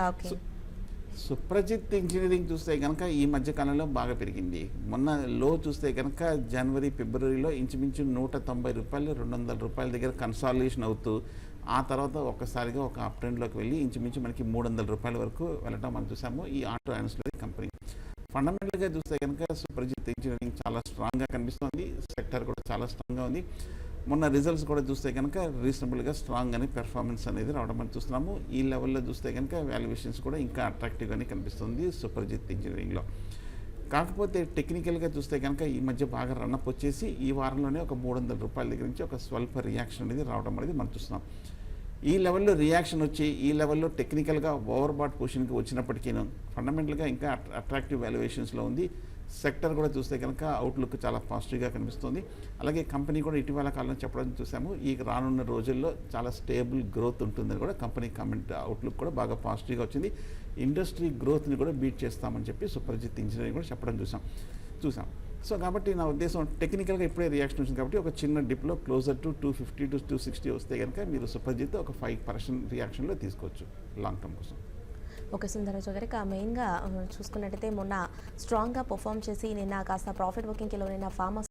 Okay. Suprajit engineering చూస్తే కనుక ఈ మధ్య కాలంలో బాగా పెరిగింది. మొన్న లో చూస్తే కనుక జనవరి, ఫిబ్రవరిలో ఇంచుమించు రూ. 190, రూ. 200 దగ్గర కన్సాలిడేషన్ అవుతూ, ఆ తర్వాత ఒక్కసారిగా ఒక అప్ ట్రెండ్‌లోకి వెళ్ళి ఇంచుమించు మనకి రూ. 300 వరకు వెళ్ళటం మనం చూసాము ఈ ఆటో యాన్సిలరీ కంపెనీ. ఫండమెంటల్‌గా చూస్తే కనుక సుప్రజిత్ ఇంజినీరింగ్ చాలా స్ట్రాంగ్‌గా కనిపిస్తోంది. సెక్టార్ కూడా చాలా స్ట్రాంగ్‌గా ఉంది. మొన్న రిజల్ట్స్ కూడా చూస్తే కనుక రీజనబుల్‌గా స్ట్రాంగ్ అని పెర్ఫార్మెన్స్ అనేది రావడం మనం చూస్తున్నాము. ఈ లెవెల్‌లో చూస్తే కనుక వాల్యుయేషన్స్ కూడా ఇంకా అట్రాక్టివ్‌గానే కనిపిస్తుంది సుప్రజిత్ ఇంజినీరింగ్‌లో. కాకపోతే టెక్నికల్‌గా చూస్తే కనుక ఈ మధ్య బాగా రన్అప్ వచ్చేసి ఈ వారంలోనే ఒక రూ. 300 దగ్గర నుంచి ఒక స్వల్ప రియాక్షన్ అనేది రావడం అనేది మనం చూస్తున్నాం. ఈ లెవెల్‌లో రియాక్షన్ వచ్చి ఈ లెవెల్‌లో టెక్నికల్‌గా ఓవర్ బాట్ పొజిషన్‌కి వచ్చినప్పటికీను ఫండమెంటల్‌గా ఇంకా అట్రాక్టివ్ వాల్యుయేషన్స్‌లో ఉంది. సెక్టర్ కూడా చూస్తే కనుక అవుట్లుక్ చాలా పాజిటివ్‌గా కనిపిస్తుంది. అలాగే కంపెనీ కూడా ఇటీవల కాలంలో చెప్పడం చూసాము. ఈ రానున్న రోజుల్లో చాలా స్టేబుల్ గ్రోత్ ఉంటుందని కూడా కంపెనీ కామెంట్ అవుట్లుక్ కూడా బాగా పాజిటివ్‌గా వచ్చింది. ఇండస్ట్రీ గ్రోత్‌ని కూడా బీట్ చేస్తామని చెప్పి సుప్రజిత్ ఇంజినీరింగ్ కూడా చెప్పడం చూసాం. సో కాబట్టి నా ఉద్దేశం టెక్నికల్‌గా ఇప్పుడే రియాక్షన్ వచ్చింది కాబట్టి ఒక చిన్న డిప్‌లో క్లోజర్ టు 250-260 వస్తే కనుక మీరు సుప్రజిత్ ఒక 5% రియాక్షన్‌లో తీసుకోవచ్చు లాంగ్ టర్మ్ కోసం. ఓకే. సుందరరాజు గారు, ఇక మెయిన్‌గా చూసుకున్నట్టయితే మొన్న స్ట్రాంగ్‌గా పెర్ఫార్మ్ చేసి నిన్న కాస్త ప్రాఫిట్ బుకింగ్‌కి లోనైన ఫార్మా